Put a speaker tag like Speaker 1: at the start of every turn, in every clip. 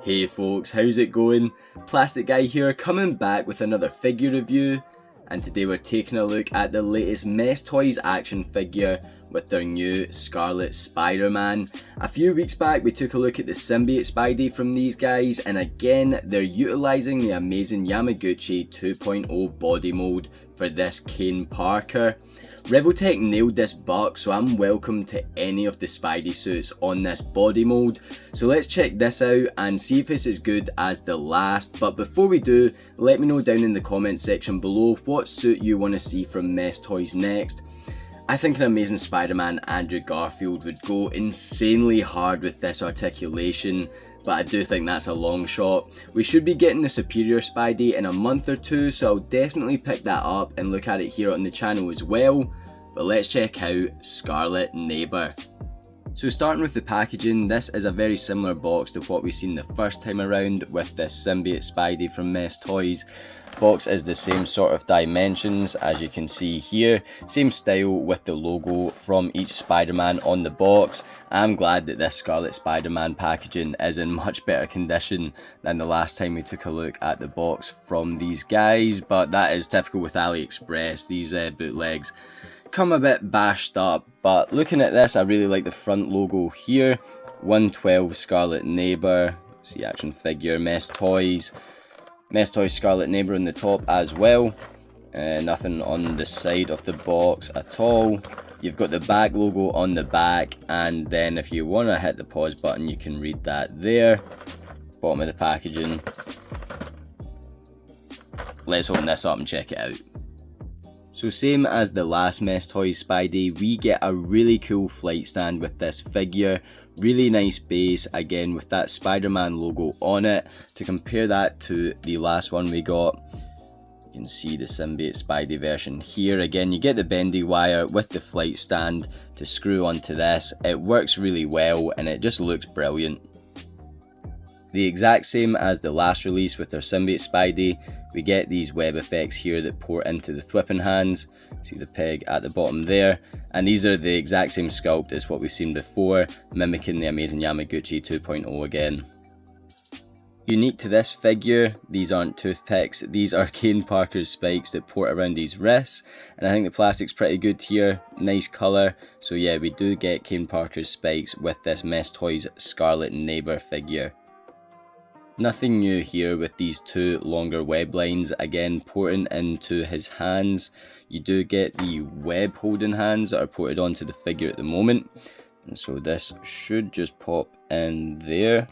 Speaker 1: Hey folks, how's it going? Plastic Guy here, coming back with another figure review, and today we're taking a look at the latest Mess Toys action figure with their new Scarlet Spider-Man. A few weeks back we took a look at the Symbiote Spidey from these guys, and again they're utilising the Amazing Yamaguchi 2.0 body mould for this Kane Parker. Revoltech nailed this buck, so I'm welcome to any of the Spidey suits on this body mould. So let's check this out and see if it's as good as the last. But before we do, let me know down in the comment section below what suit you want to see from Mess Toys next. I think an Amazing Spider-Man Andrew Garfield would go insanely hard with this articulation, but I do think that's a long shot. We should be getting the Superior Spidey in a month or two, so I'll definitely pick that up and look at it here on the channel as well. But let's check out Scarlet Neighbor. So starting with the packaging, this is a very similar box to what we've seen the first time around with this Symbiote Spidey from Mess Toys. Box is the same sort of dimensions as you can see here, same style with the logo from each Spider-Man on the box. I'm glad that this Scarlet Spider-Man packaging is in much better condition than the last time we took a look at the box from these guys, but that is typical with AliExpress. These bootlegs come a bit bashed up, but looking at this I really like the front logo here. 112 Scarlet Neighbor, see action figure, Mess Toys Scarlet Neighbor on the top as well. Nothing on the side of the box at all. You've got the back logo on the back, and then if you want to hit the pause button you can read that there. Bottom of the packaging. Let's open this up and check it out. So same as the last Mess Toys Spidey, we get a really cool flight stand with this figure. Really nice base, again with that Spider-Man logo on it. To compare that to the last one we got, you can see the Symbiote Spidey version here. Again, you get the bendy wire with the flight stand to screw onto this. It works really well and it just looks brilliant. The exact same as the last release with their Symbiote Spidey, we get these web effects here that port into the thwipping hands. See the peg at the bottom there, and these are the exact same sculpt as what we've seen before, mimicking the Amazing Yamaguchi 2.0 again. Unique to this figure, these aren't toothpicks, these are Kane Parker's spikes that port around these wrists, and I think the plastic's pretty good here, nice colour. So yeah, we do get Kane Parker's spikes with this Mess Toys Scarlet Neighbor figure. Nothing new here with these two longer web lines, again porting into his hands. You do get the web holding hands that are ported onto the figure at the moment, and so this should just pop in there,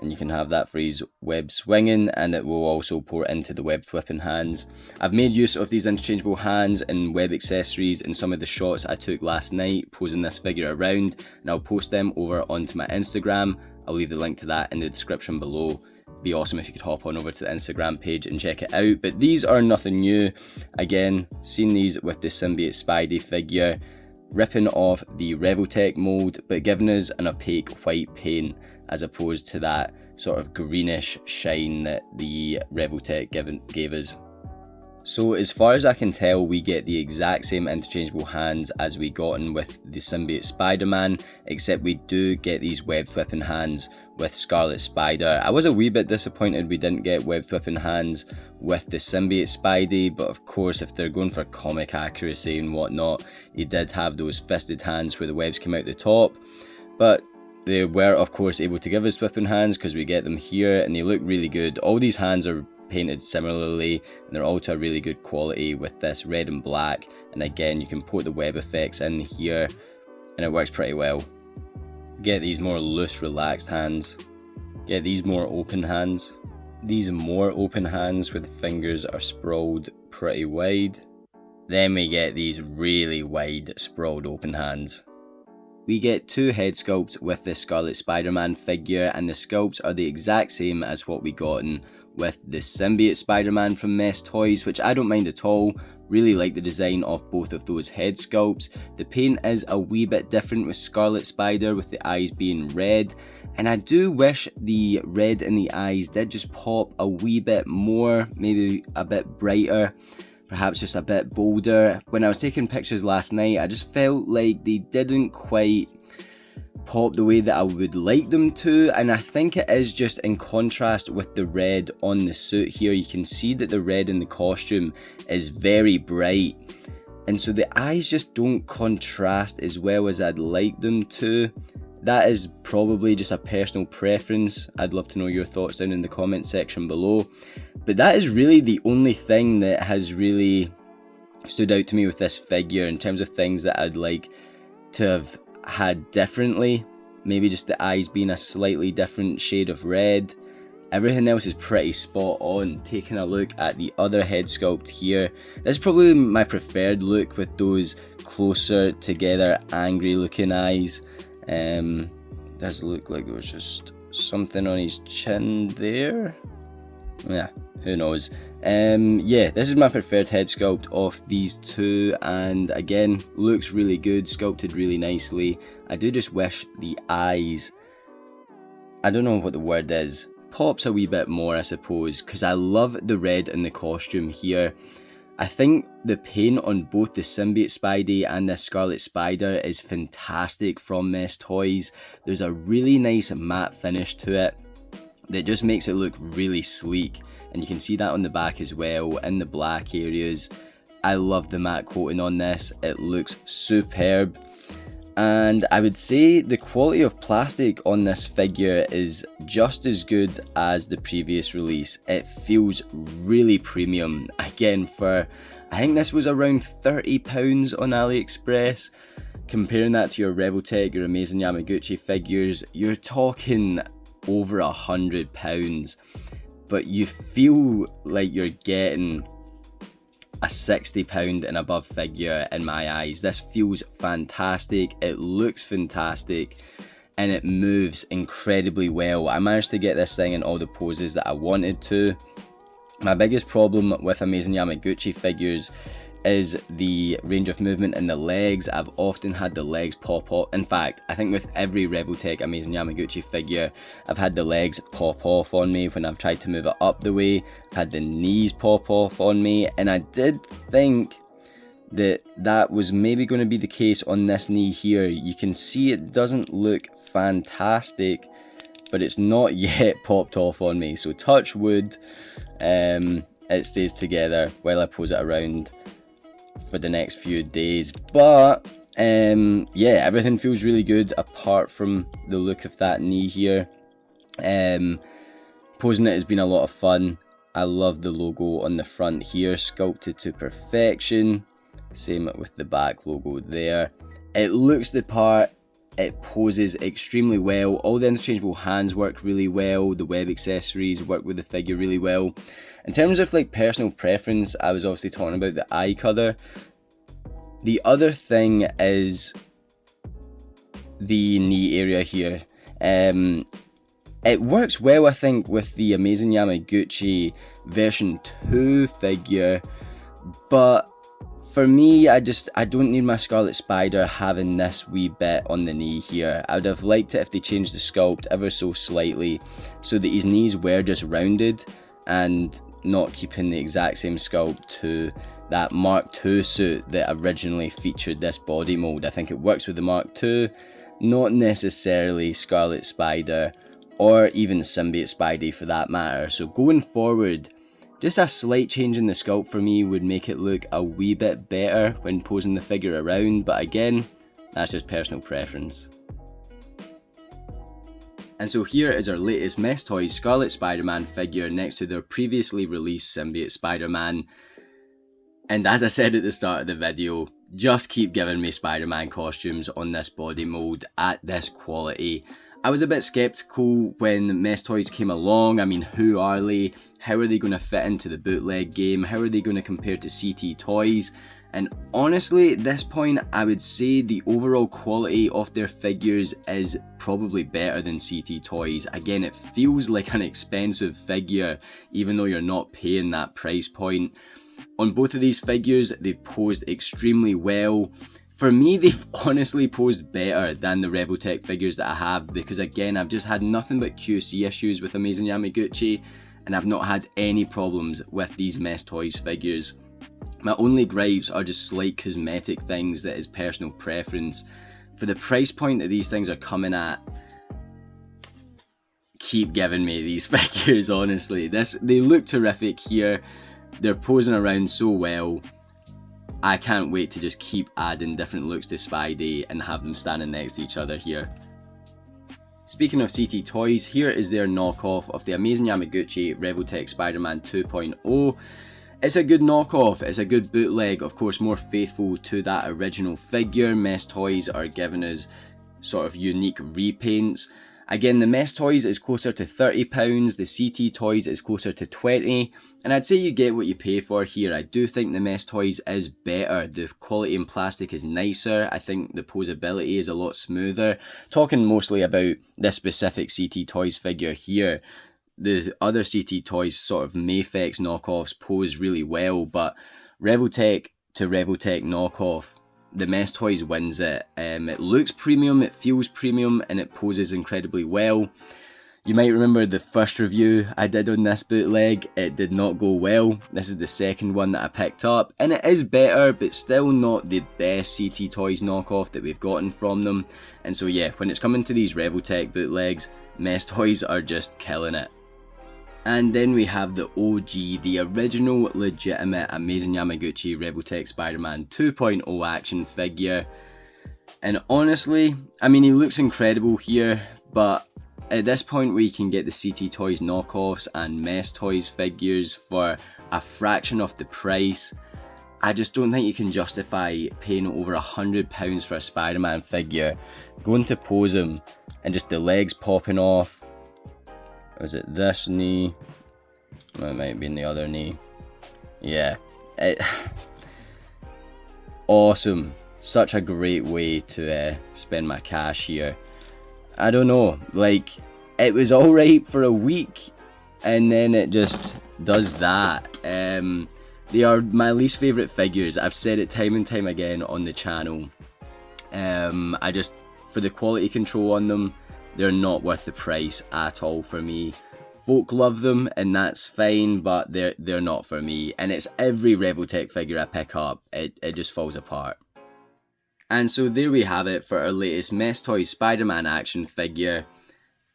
Speaker 1: and you can have that for his web swinging, and it will also port into the web whipping hands. I've made use of these interchangeable hands and web accessories in some of the shots I took last night posing this figure around, and I'll post them over onto my Instagram. I'll leave the link to that in the description below. Be awesome if you could hop on over to the Instagram page and check it out. But these are nothing new. Again, seen these with the Symbiote Spidey figure, ripping off the Revoltech mold but giving us an opaque white paint as opposed to that sort of greenish shine that the Revoltech gave us. So as far as I can tell, we get the exact same interchangeable hands as we got in with the Symbiote Spider-Man, except we do get these webbed whipping hands with Scarlet Spider. I was a wee bit disappointed we didn't get webbed whipping hands with the Symbiote Spidey, but of course if they're going for comic accuracy and whatnot, he did have those fisted hands where the webs came out the top. But they were of course able to give us whipping hands because we get them here and they look really good. All these hands are painted similarly and they're all to a really good quality with this red and black, and again you can put the web effects in here and it works pretty well. Get these more loose relaxed hands, get these more open hands, these more open hands where the fingers are sprawled pretty wide, then we get these really wide sprawled open hands. We get two head sculpts with the Scarlet Spider-Man figure, and the sculpts are the exact same as what we gotten with the Symbiote Spider-Man from Mess Toys, which I don't mind at all. Really like the design of both of those head sculpts. The paint is a wee bit different with Scarlet Spider, with the eyes being red, and I do wish the red in the eyes did just pop a wee bit more, maybe a bit brighter, perhaps just a bit bolder. When I was taking pictures last night, I just felt like they didn't quite pop the way that I would like them to, and I think it is just in contrast with the red on the suit here. You can see that the red in the costume is very bright, and so the eyes just don't contrast as well as I'd like them to. That is probably just a personal preference. I'd love to know your thoughts down in the comment section below, but that is really the only thing that has really stood out to me with this figure in terms of things that I'd like to have had differently. Maybe just the eyes being a slightly different shade of red. Everything else is pretty spot on. Taking a look at the other head sculpt here, this is probably my preferred look with those closer together angry looking eyes. Does look like there was just something on his chin there. Yeah, who knows. Yeah, this is my preferred head sculpt of these two, and again, looks really good, sculpted really nicely. I do just wish the eyes, I don't know what the word is, pops a wee bit more, I suppose, because I love the red in the costume here. I think the paint on both the Symbiote Spidey and this Scarlet Spider is fantastic from Mess Toys. There's a really nice matte finish to it that just makes it look really sleek, and you can see that on the back as well in the black areas. I love the matte coating on this, it looks superb, and I would say the quality of plastic on this figure is just as good as the previous release. It feels really premium. Again, for I think this was around £30 on AliExpress. Comparing that to your Revoltech, your Amazing Yamaguchi figures, you're talking over £100, but you feel like you're getting a £60 and above figure in my eyes. This feels fantastic, it looks fantastic, and it moves incredibly well. I managed to get this thing in all the poses that I wanted to. My biggest problem with Amazing Yamaguchi figures is the range of movement in the legs. I've often had the legs pop off. In fact, I think with every Revoltech Amazing Yamaguchi figure, I've had the legs pop off on me when I've tried to move it up the way. I've had the knees pop off on me, and I did think that that was maybe going to be the case on this knee here. You can see it doesn't look fantastic, but it's not yet popped off on me, so touch wood, it stays together while I pose it around for the next few days. But yeah, everything feels really good apart from the look of that knee here. Posing it has been a lot of fun. I love the logo on the front here, sculpted to perfection. Same with the back logo there. It looks the part, it poses extremely well. All the interchangeable hands work really well. The web accessories work with the figure really well. In terms of like personal preference, I was obviously talking about the eye colour. The other thing is the knee area here. It works well, I think, with the Amazing Yamaguchi version 2 figure, but for me, I don't need my Scarlet Spider having this wee bit on the knee here. I would have liked it if they changed the sculpt ever so slightly so that his knees were just rounded and not keeping the exact same sculpt to that Mark II suit that originally featured this body mold. I think it works with the Mark II, not necessarily Scarlet Spider or even Symbiote Spidey for that matter. So going forward, just a slight change in the sculpt for me would make it look a wee bit better when posing the figure around, but again, that's just personal preference. And so here is our latest Mess Toys Scarlet Spider-Man figure next to their previously released Symbiote Spider-Man. And as I said at the start of the video, just keep giving me Spider-Man costumes on this body mold at this quality. I was a bit skeptical when Mess Toys came along. I mean, who are they? How are they going to fit into the bootleg game? How are they going to compare to CT Toys? And honestly, at this point, I would say the overall quality of their figures is probably better than CT Toys. Again, it feels like an expensive figure, even though you're not paying that price point. On both of these figures, they've posed extremely well. For me, they've honestly posed better than the Revoltech figures that I have, because again, I've just had nothing but QC issues with Amazing Yamaguchi, and I've not had any problems with these Mess Toys figures. My only gripes are just slight cosmetic things that is personal preference. for the price point that these things are coming at, keep giving me these figures, honestly. They look terrific here. They're posing around so well. I can't wait to just keep adding different looks to Spidey and have them standing next to each other here. Speaking of CT Toys, here is their knockoff of the Amazing Yamaguchi Revoltech Spider-Man 2.0. It's a good knockoff, it's a good bootleg, of course more faithful to that original figure. Mess Toys are giving us sort of unique repaints. Again, the Mess Toys is closer to £30, the CT Toys is closer to 20, and I'd say you get what you pay for here. I do think the Mess Toys is better, the quality in plastic is nicer, I think the posability is a lot smoother. Talking mostly about this specific CT Toys figure here, the other CT Toys sort of Mayfex knockoffs pose really well, but Revoltech to Revoltech knockoff, the Mess Toys wins it. It looks premium, it feels premium, and it poses incredibly well. You might remember the first review I did on this bootleg, it did not go well. This is the second one that I picked up, and it is better, but still not the best CT Toys knockoff that we've gotten from them. And so yeah, when it's coming to these Revoltech bootlegs, Mess Toys are just killing it. And then we have the OG, the original legitimate Amazing Yamaguchi Revoltech Spider-Man 2.0 action figure. And honestly, I mean, he looks incredible here, but at this point where you can get the CT Toys knockoffs and Mess Toys figures for a fraction of the price, I just don't think you can justify paying over £100 for a Spider-Man figure, going to pose him and just the legs popping off. Was it this knee? Well, it might be in the other knee. Yeah. Awesome. Such a great way to spend my cash here. I don't know. Like, it was alright for a week, and then it just does that. They are my least favourite figures. I've said it time and time again on the channel. For the quality control on them, they're not worth the price at all for me. Folk love them and that's fine, but they're not for me. And it's every Revoltech figure I pick up, it just falls apart. And so there we have it for our latest Mess Toys Spider-Man action figure.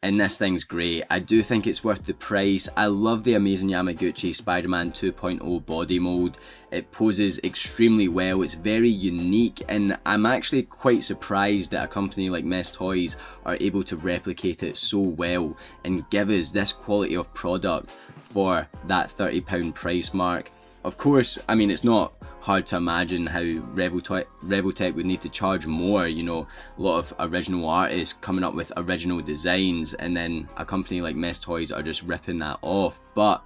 Speaker 1: And this thing's great. I do think it's worth the price. I love the Amazing Yamaguchi Spider-Man 2.0 body mold. It poses extremely well. It's very unique, and I'm actually quite surprised that a company like Mess Toys are able to replicate it so well and give us this quality of product for that £30 price mark. Of course, I mean, it's not hard to imagine how Revoltech would need to charge more, you know, a lot of original artists coming up with original designs, and then a company like Mess Toys are just ripping that off, but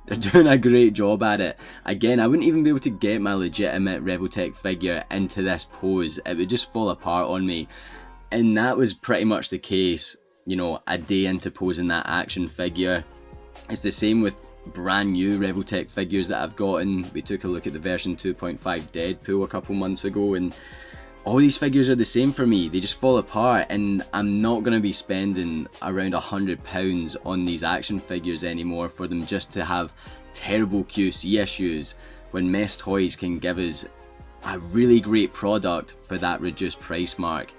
Speaker 1: they're doing a great job at it. Again, I wouldn't even be able to get my legitimate Revoltech figure into this pose, it would just fall apart on me, and that was pretty much the case, you know, a day into posing that action figure. It's the same with brand new Revoltech figures that I've gotten. We took a look at the version 2.5 Deadpool a couple months ago, and all these figures are the same for me. They just fall apart, and I'm not going to be spending around £100 on these action figures anymore for them just to have terrible QC issues, when Mess Toys can give us a really great product for that reduced price mark.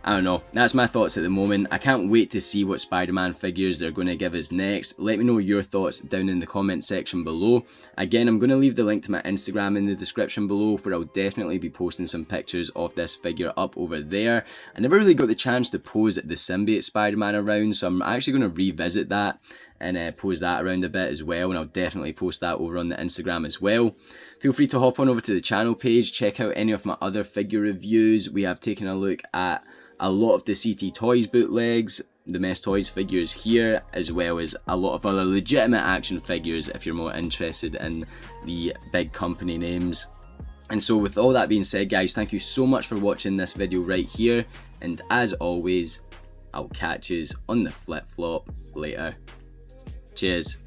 Speaker 1: I don't know, that's my thoughts at the moment. I can't wait to see what Spider-Man figures they're going to give us next. Let me know your thoughts down in the comment section below. Again, I'm going to leave the link to my Instagram in the description below, where I'll definitely be posting some pictures of this figure up over there. I never really got the chance to pose the symbiote Spider-Man around, so I'm actually going to revisit that and pose that around a bit as well, and I'll definitely post that over on the Instagram as well. Feel free to hop on over to the channel page, check out any of my other figure reviews. We have taken a look at a lot of the CT Toys bootlegs, the Mess Toys figures here, as well as a lot of other legitimate action figures if you're more interested in the big company names. And so with all that being said, guys, thank you so much for watching this video right here, and as always, I'll catch yous on the flip flop later. Cheers.